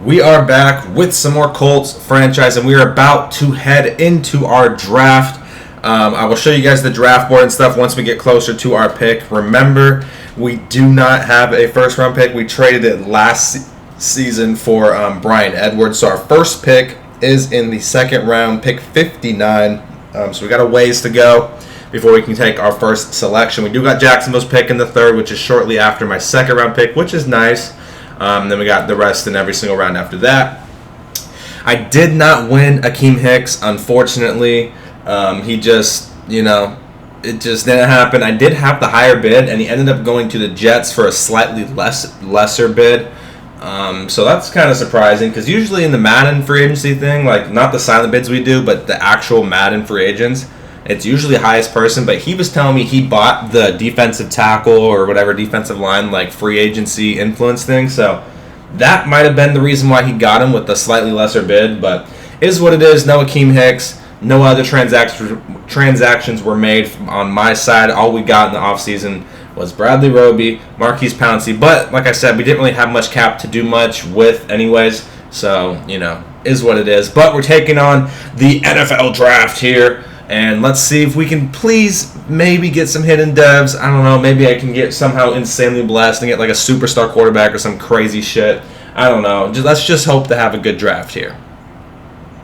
We are back with some more Colts franchise, and we are about to head into our draft. I will show you guys the draft board and stuff once we get closer to our pick. Remember, we do not have a first-round pick. We traded it last season for Bryan Edwards. So our first pick is in the second round, pick 59. So we got a ways to go before we can take our first selection. We do got Jacksonville's pick in the third, which is shortly after my second-round pick, which is nice. Then we got the rest in every single round after that. I did not win Akeem Hicks, unfortunately. He just, it just didn't happen. I did have the higher bid, and he ended up going to the Jets for a slightly lesser bid. So that's kind of surprising, because usually in the Madden free agency thing, like not the silent bids we do, but the actual Madden free agents, it's usually highest person. But he was telling me he bought the defensive tackle or whatever defensive line like free agency influence thing. So that might have been the reason why he got him with the slightly lesser bid. But is what it is. No Akeem Hicks. No other transactions were made on my side. All we got in the offseason was Bradley Roby, Marquise Pouncey. But like I said, we didn't really have much cap to do much with anyways. So, is what it is. But we're taking on the NFL draft here. And let's see if we can please maybe get some hidden devs. I don't know. Maybe I can get somehow insanely blessed and get like a superstar quarterback or some crazy shit. I don't know. Let's just hope to have a good draft here.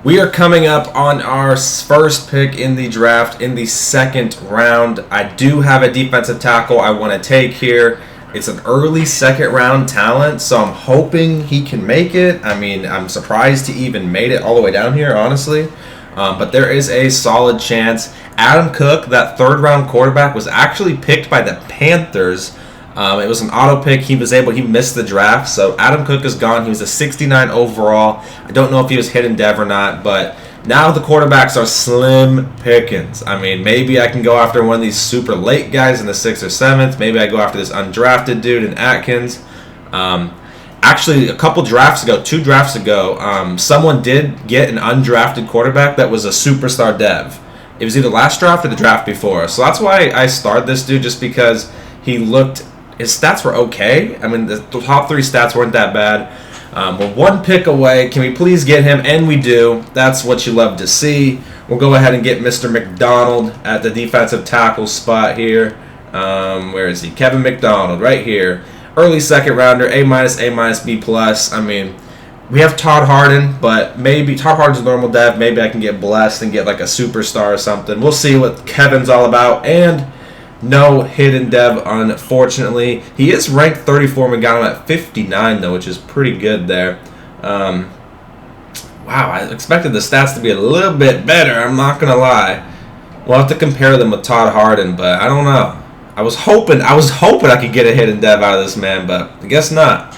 We are coming up on our first pick in the draft in the second round. I do have a defensive tackle I want to take here. It's an early second round talent, so I'm hoping he can make it. I mean, I'm surprised he even made it all the way down here, honestly. But there is a solid chance. Adam Cook, that third round quarterback, was actually picked by the Panthers. It was an auto pick. He missed the draft. So Adam Cook is gone. He was a 69 overall. I don't know if he was hidden dev or not, but now the quarterbacks are slim pickings. I mean, maybe I can go after one of these super late guys in the 6th or 7th. Maybe I go after this undrafted dude in Atkins. Actually, a couple drafts ago, 2 drafts ago, someone did get an undrafted quarterback that was a superstar dev. It was either last draft or the draft before. So that's why I started this dude, just because his stats were okay. I mean, the top 3 stats weren't that bad. We're one pick away. Can we please get him? And we do. That's what you love to see. We'll go ahead and get Mr. McDonald at the defensive tackle spot here. Where is he? Kevin McDonald right here. Early second rounder, A-, A-, B+. I mean, we have Todd Harden, but maybe Todd Harden's a normal dev. Maybe I can get blessed and get like a superstar or something. We'll see what Kevin's all about. And no hidden dev, unfortunately. He is ranked 34. We got him at 59, though, which is pretty good there. Wow, I expected the stats to be a little bit better. I'm not going to lie. We'll have to compare them with Todd Harden, but I don't know. I was hoping I could get a hidden dev out of this man, but I guess not.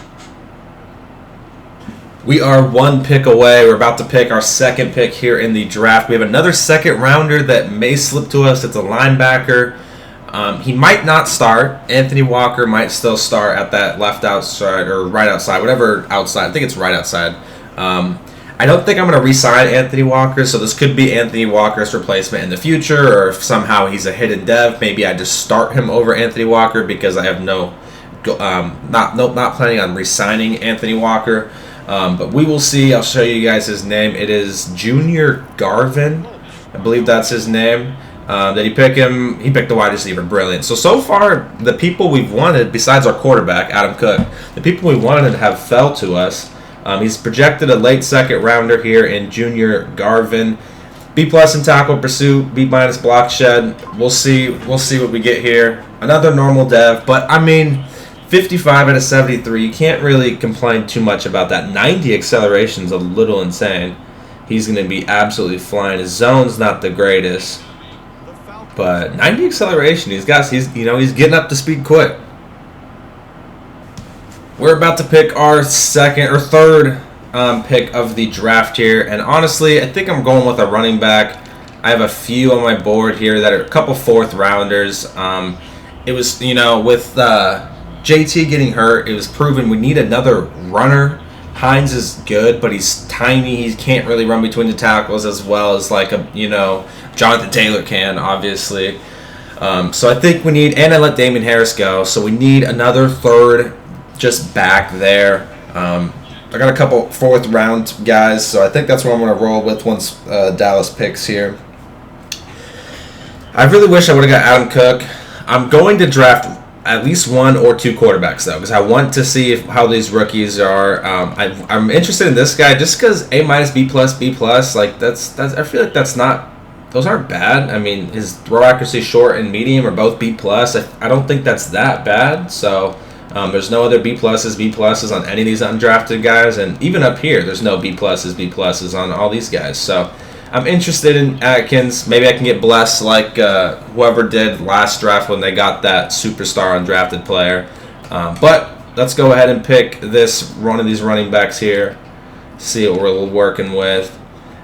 We are one pick away. We're about to pick our second pick here in the draft. We have another second rounder that may slip to us. It's a linebacker. He might not start. Anthony Walker might still start at that left outside or right outside, whatever outside. I think it's right outside. I don't think I'm going to re-sign Anthony Walker, so this could be Anthony Walker's replacement in the future, or if somehow he's a hidden dev, maybe I just start him over Anthony Walker because I have not planning on re-signing Anthony Walker. But we will see. I'll show you guys his name. It is Junior Garvin. I believe that's his name. Did he pick him? He picked the wide receiver. Brilliant. So far, the people we've wanted, besides our quarterback, Adam Cook, the people we wanted have fell to us. He's projected a late second rounder here in Junior Garvin. B+ in tackle pursuit, B- block shed. We'll see what we get here. Another normal dev, but I mean, 55 out of 73. You can't really complain too much about that. 90 acceleration is a little insane. He's going to be absolutely flying. His zone's not the greatest, but 90 acceleration. He's getting up to speed quick. We're about to pick our third pick of the draft here, and honestly, I think I'm going with a running back. I have a few on my board here that are a couple 4th rounders. It was, with JT getting hurt, it was proven we need another runner. Hines is good, but he's tiny. He can't really run between the tackles as well as Jonathan Taylor can, obviously. So I think we need, and I let Damian Harris go, so we need another third just back there. I got a couple 4th round guys, so I think that's what I'm going to roll with once Dallas picks here. I really wish I would have got Adam Cook. I'm going to draft at least 1 or 2 quarterbacks though, because I want to see how these rookies are. I'm interested in this guy just because A-, B+, B+. Like that's I feel like that's not. Those aren't bad. I mean, his throw accuracy, short and medium, are both B+. I don't think that's that bad. So there's no other B+, B+ on any of these undrafted guys, and even up here, there's no B+, B+ on all these guys. So I'm interested in Atkins. Maybe I can get blessed like whoever did last draft when they got that superstar undrafted player. But let's go ahead and pick one of these running backs here. See what we're working with.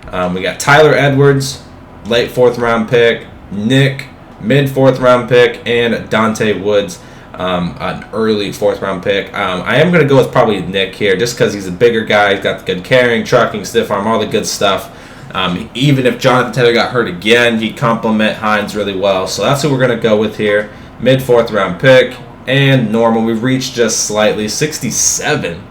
We got Tyler Edwards, late 4th round pick, Nick, mid 4th round pick, and Dante Woods, an early 4th round pick. I am going to go with probably Nick here just because he's a bigger guy. He's got the good carrying, trucking, stiff arm, all the good stuff. Even if Jonathan Taylor got hurt again, he'd complement Hines really well. So that's who we're going to go with here. Mid 4th round pick and normal. We've reached just slightly 67.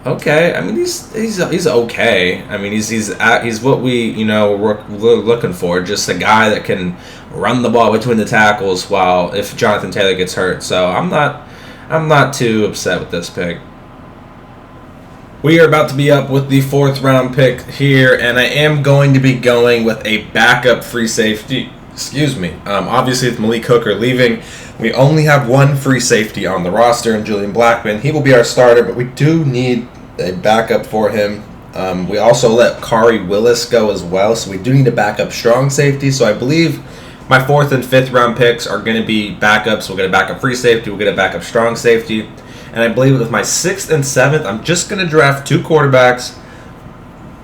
Okay, I mean he's okay. I mean he's what we we're looking for. Just a guy that can run the ball between the tackles while if Jonathan Taylor gets hurt. So I'm not too upset with this pick. We are about to be up with the 4th round pick here, and I am going to be going with a backup free safety. Excuse me. Obviously, with Malik Hooker leaving, we only have 1 free safety on the roster, and Julian Blackman. He will be our starter, but we do need a backup for him. We also let Kari Willis go as well, so we do need a backup strong safety. So I believe my 4th and 5th round picks are going to be backups. We'll get a backup free safety. We'll get a backup strong safety. And I believe with my 6th and 7th, I'm just going to draft 2 quarterbacks.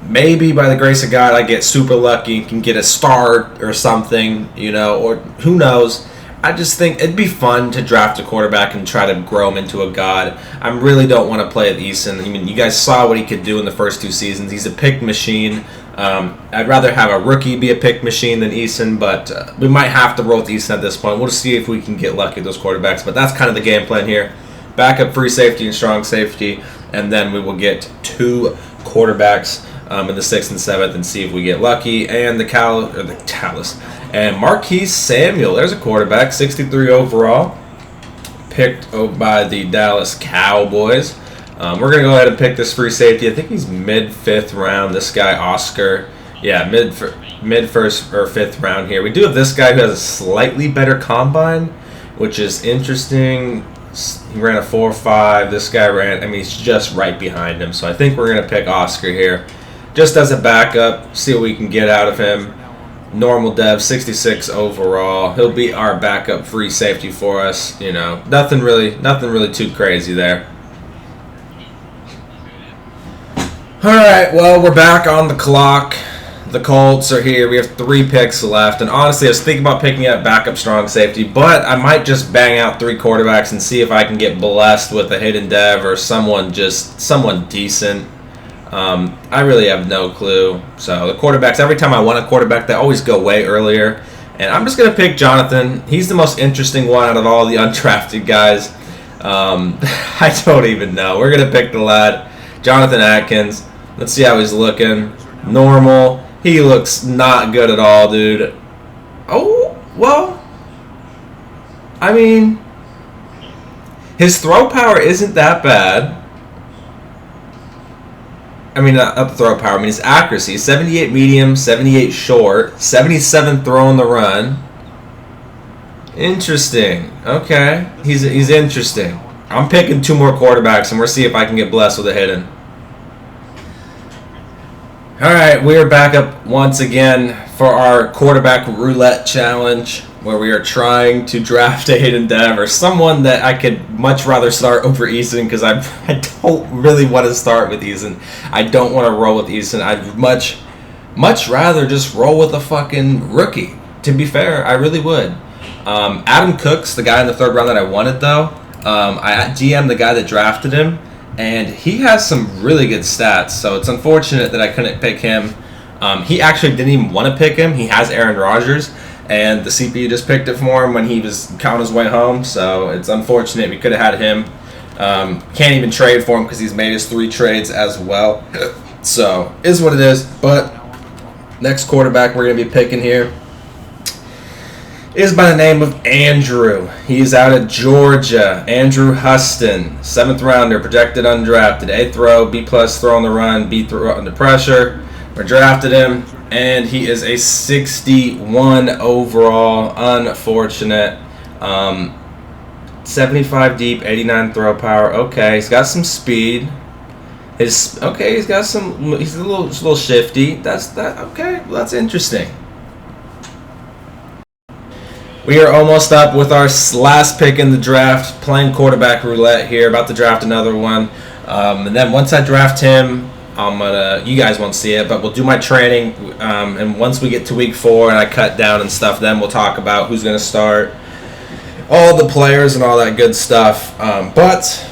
Maybe by the grace of God, I get super lucky and can get a start or something, or who knows. I just think it'd be fun to draft a quarterback and try to grow him into a god. I really don't want to play with Eason. I mean, you guys saw what he could do in the first 2 seasons. He's a pick machine. I'd rather have a rookie be a pick machine than Eason, but we might have to roll with Eason at this point. We'll see if we can get lucky with those quarterbacks, but that's kind of the game plan here. Backup free safety and strong safety, and then we will get 2 quarterbacks in the 6th and 7th and see if we get lucky. And the Dallas and Marquise Samuel, there's a quarterback, 63 overall, picked by the Dallas Cowboys. We're gonna go ahead and pick this free safety. I think he's mid 5th round. This guy Oscar, yeah, mid 1st or 5th round here. We do have this guy who has a slightly better combine, which is interesting. He ran a 4.5. This guy he's just right behind him. So I think we're going to pick Oscar here just as a backup, see what we can get out of him. Normal dev, 66 overall. He'll be our backup free safety for us. Nothing really too crazy there. All right, well, we're back on the clock. The Colts are here. We have 3 picks left. And honestly, I was thinking about picking up backup strong safety, but I might just bang out 3 quarterbacks and see if I can get blessed with a hidden dev or someone decent. I really have no clue. So the quarterbacks, every time I want a quarterback, they always go way earlier. And I'm just going to pick Jonathan. He's the most interesting one out of all the undrafted guys. I don't even know. We're going to pick the lad, Jonathan Atkins. Let's see how he's looking. Normal. He looks not good at all, dude. Oh, well, I mean, his throw power isn't that bad. I mean, not the throw power. I mean, his accuracy. 78 medium, 78 short, 77 throw on the run. Interesting. Okay. He's interesting. I'm picking 2 more quarterbacks, and we'll see if I can get blessed with a hidden. All right, we are back up once again for our quarterback roulette challenge, where we are trying to draft a hidden dev or someone that I could much rather start over Eason, because I don't really want to start with Eason. I don't want to roll with Eason. I'd much rather just roll with a fucking rookie. To be fair, I really would. Adam Cook's the guy in the 3rd round that I wanted, though. I GM'd the guy that drafted him, and he has some really good stats, so it's unfortunate that I couldn't pick him. He actually didn't even want to pick him. He has Aaron Rodgers, and the CPU just picked it for him when he was counting his way home, so it's unfortunate. We could have had him. Can't even trade for him because he's made his 3 trades as well. So, is what it is. But next quarterback we're going to be picking here is by the name of Andrew. He's out of Georgia. Andrew Huston, 7th rounder, projected undrafted. A throw, B+ throw on the run, B throw under pressure. We drafted him, and he is a 61 overall. Unfortunate. 75 deep, 89 throw power. Okay, he's got some speed. He's got some. He's a little shifty. Okay, well, that's interesting. We are almost up with our last pick in the draft, playing quarterback roulette here, about to draft another one. And then once I draft him, you guys won't see it, but we'll do my training. And once we get to week 4 and I cut down and stuff, then we'll talk about who's going to start, all the players and all that good stuff. But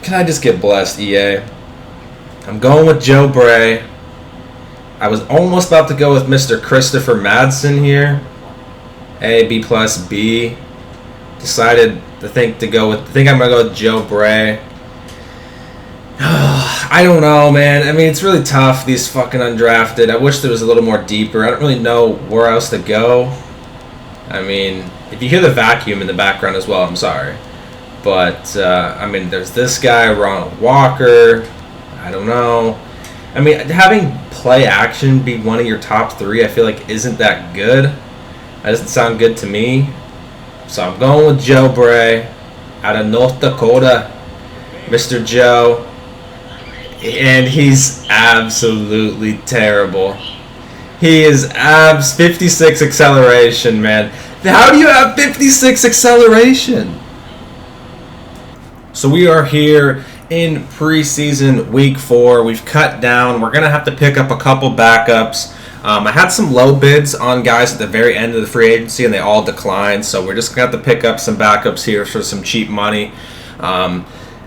can I just get blessed, EA? I'm going with Joe Bray. I was almost about to go with Mr. Christopher Madsen here. A, B+, B. Decided I think I'm gonna go with Joe Bray. I don't know, man. I mean, it's really tough, these fucking undrafted. I wish there was a little more deeper. I don't really know where else to go. I mean, if you hear the vacuum in the background as well, I'm sorry. But, I mean, there's this guy, Ronald Walker. I don't know. I mean, having play action be one of your top 3, I feel like isn't that good. That doesn't sound good to me. So I'm going with Joe Bray out of North Dakota. Mr. Joe. And he's absolutely terrible. He is 56 acceleration, man. How do you have 56 acceleration? So we are here in preseason week 4. We've cut down. We're going to have to pick up a couple backups. I had some low bids on guys at the very end of the free agency, and they all declined. So we're just going to have to pick up some backups here for some cheap money.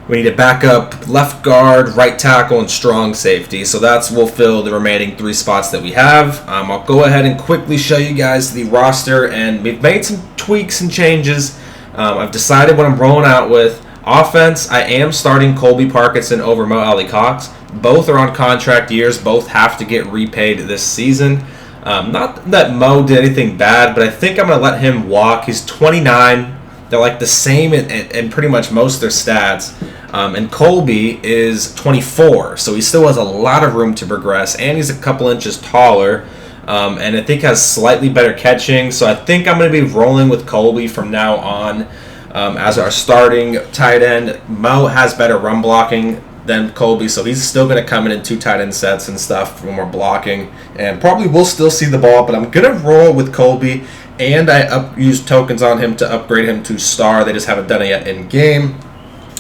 We need a backup left guard, right tackle, and strong safety. So we'll fill the remaining 3 spots that we have. I'll go ahead and quickly show you guys the roster, and we've made some tweaks and changes. I've decided what I'm rolling out with. Offense, I am starting Colby Parkinson over Mo Alley-Cox. Both are on contract years. Both have to get repaid this season. Not that Mo did anything bad, but I think I'm going to let him walk. He's 29. They're like the same in pretty much most of their stats. And Colby is 24, so he still has a lot of room to progress, and he's a couple inches taller, and I think has slightly better catching. So I think I'm going to be rolling with Colby from now on as our starting tight end. Mo has better run blocking than Colby, so he's still going to come in 2 tight end sets and stuff when we're blocking, and probably will still see the ball, but I'm going to roll with Colby, and I used tokens on him to upgrade him to star. They just haven't done it yet in game.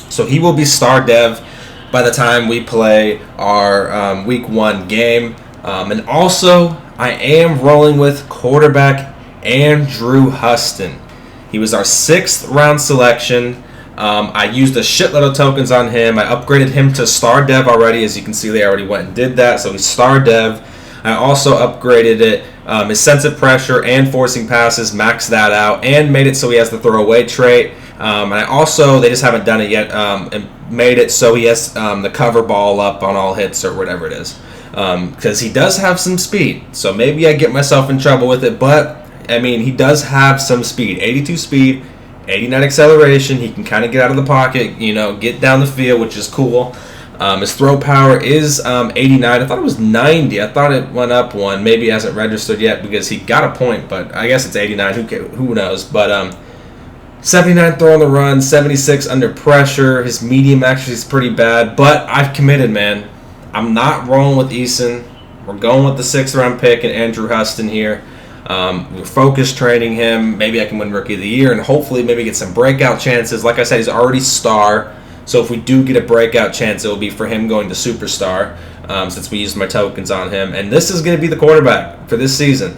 So he will be star dev by the time we play our week 1 game. And also, I am rolling with quarterback Andrew Huston. He was our 6th round selection. I used a shitload of tokens on him. I upgraded him to star dev already. As you can see, they already went and did that. So he's star dev. I also upgraded it. His sense of pressure and forcing passes, maxed that out, and made it so he has the throwaway trait. And I also, they just haven't done it yet, and made it so he has the cover ball up on all hits or whatever it is. Because he does have some speed. So maybe I get myself in trouble with it. But, I mean, he does have some speed. 82 speed, 89 acceleration. He can kind of get out of the pocket, get down the field, which is cool. His throw power is 89. I thought it was 90. I thought it went up one. Maybe it hasn't registered yet because he got a point, but I guess it's 89. Who knows? But 79 throw on the run, 76 under pressure. His medium actually is pretty bad, but I've committed, man. I'm not rolling with Eason. We're going with the 6th round pick and Andrew Huston here. We're focus training him. Maybe I can win Rookie of the Year and hopefully maybe get some breakout chances. Like I said, he's already star. So if we do get a breakout chance, it will be for him going to Superstar since we used my tokens on him. And this is going to be the quarterback for this season.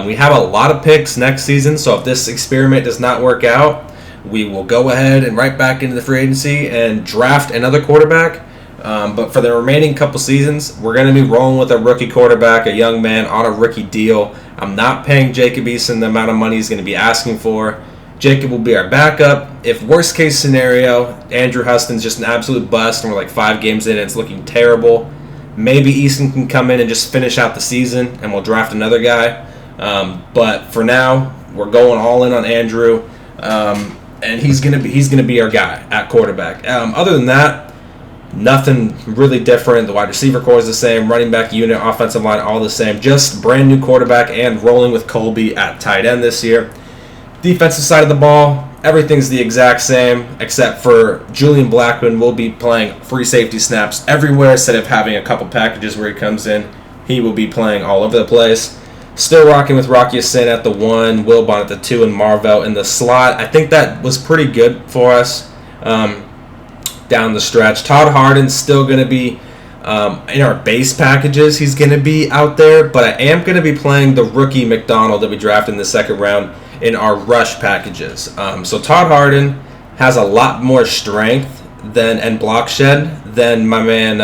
We have a lot of picks next season, so if this experiment does not work out, we will go ahead and right back into the free agency and draft another quarterback. But for the remaining couple seasons, we're going to be rolling with a rookie quarterback, a young man on a rookie deal. I'm not paying Jacob Eason the amount of money he's going to be asking for. Jacob will be our backup. If worst case scenario, Andrew Huston's just an absolute bust and we're like 5 games in and it's looking terrible, maybe Easton can come in and just finish out the season and we'll draft another guy. But for now, we're going all in on Andrew, and he's gonna be our guy at quarterback. Other than that, nothing really different. The wide receiver core is the same, running back unit, offensive line, all the same. Just brand new quarterback and rolling with Colby at tight end this year. Defensive side of the ball, everything's the exact same, except for Julian Blackman will be playing free safety snaps everywhere instead of having a couple packages where he comes in. He will be playing all over the place. Still rocking with Rocky Sin at the 1, Wilbon at the 2, and Marvell in the slot. I think that was pretty good for us down the stretch. Todd Harden's still going to be in our base packages. He's going to be out there, but I am going to be playing the rookie McDonald that we drafted in the second round in our rush packages. So Todd Harden has a lot more strength and block shed than my man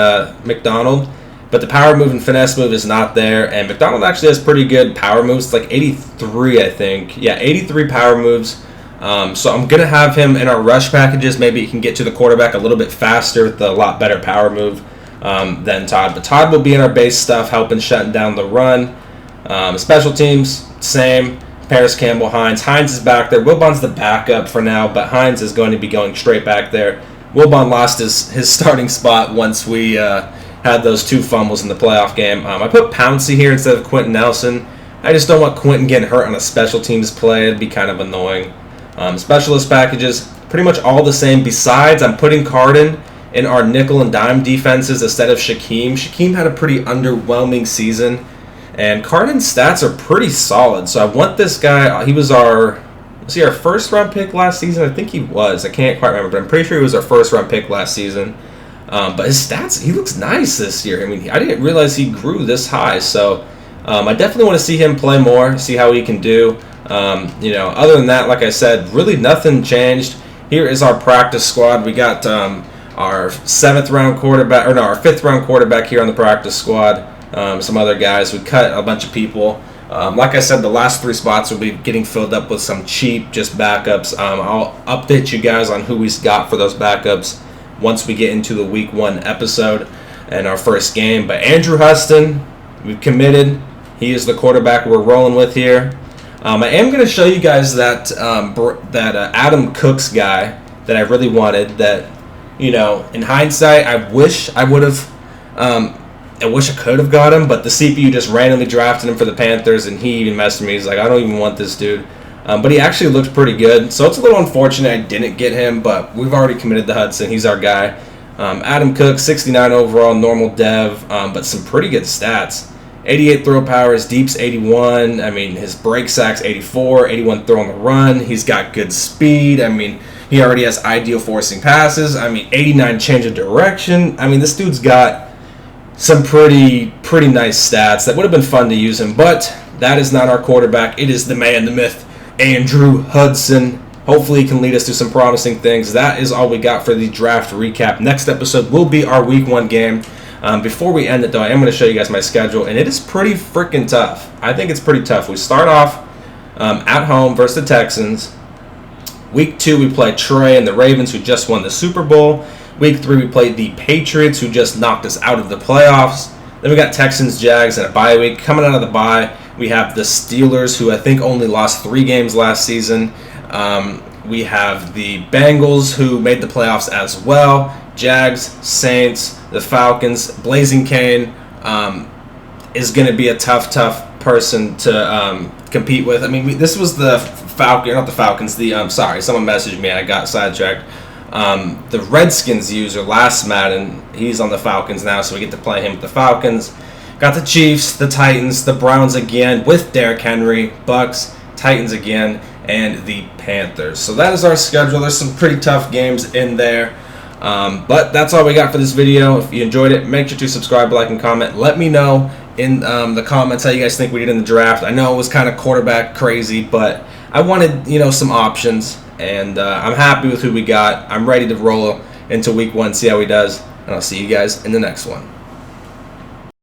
McDonald, but the power move and finesse move is not there, and McDonald actually has pretty good power moves. It's like 83, I think. Yeah, 83 power moves. So I'm going to have him in our rush packages. Maybe he can get to the quarterback a little bit faster with a lot better power move than Todd. But Todd will be in our base stuff, helping shutting down the run. Special teams, same. Paris Campbell, Hines. Hines is back there. Wilbon's the backup for now, but Hines is going to be going straight back there. Wilbon lost his starting spot once we had those 2 fumbles in the playoff game. I put Pouncey here instead of Quentin Nelson. I just don't want Quentin getting hurt on a special teams play. It'd be kind of annoying. Specialist packages, pretty much all the same. Besides, I'm putting Carden in our nickel and dime defenses instead of Shaquem. Shaquem had a pretty underwhelming season, and Carden's stats are pretty solid. So I want this guy. He was our first round pick last season? I think he was. I can't quite remember, but I'm pretty sure he was our first round pick last season. But his stats, he looks nice this year. I mean, I didn't realize he grew this high. So I definitely want to see him play more, see how he can do. Other than that, like I said, really nothing changed. Here is our practice squad. We got our 5th round quarterback here on the practice squad. Some other guys. We cut a bunch of people. Like I said, the last 3 spots will be getting filled up with some cheap, just backups. I'll update you guys on who we've got for those backups once we get into the week 1 episode and our first game. But Andrew Huston, we've committed. He is the quarterback we're rolling with here. I am going to show you guys that Adam Cooks guy that I really wanted. That, in hindsight, I wish I would have. I wish I could have got him, but the CPU just randomly drafted him for the Panthers, and he even messaged me. He's like, I don't even want this dude. But he actually looked pretty good, so it's a little unfortunate I didn't get him, but we've already committed to Hudson. He's our guy. Adam Cook, 69 overall, normal dev, but some pretty good stats. 88 throw power, his deep's 81. I mean, his break sack's 84, 81 throw on the run. He's got good speed. I mean, he already has ideal forcing passes. I mean, 89 change of direction. I mean, this dude's got some pretty nice stats. That would have been fun to use him, but that is not our quarterback. It is the man, the myth, Andrew Hudson. Hopefully he can lead us to some promising things. That is all we got for the draft recap. Next episode will be our week 1 game. Before we end it, though, I am going to show you guys my schedule, and it is pretty freaking tough. I think it's pretty tough. We start off at home versus the Texans. Week 2, we play Trey and the Ravens, who just won the Super Bowl. Week 3, we played the Patriots, who just knocked us out of the playoffs. Then we got Texans, Jags, and a bye week. Coming out of the bye, we have the Steelers, who I think only lost 3 games last season. We have the Bengals, who made the playoffs as well. Jags, Saints, the Falcons. Blazing Kane is going to be a tough person to compete with. I mean, this was the Falcons. Someone messaged me. I got sidetracked. The Redskins user, last Madden, he's on the Falcons now, so we get to play him with the Falcons. Got the Chiefs, the Titans, the Browns again with Derrick Henry, Bucks, Titans again, and the Panthers. So that is our schedule. There's some pretty tough games in there. But that's all we got for this video. If you enjoyed it, make sure to subscribe, like, and comment. Let me know in the comments how you guys think we did in the draft. I know it was kind of quarterback crazy, but I wanted, some options. And I'm happy with who we got. I'm ready to roll into week 1, see how he does. And I'll see you guys in the next one.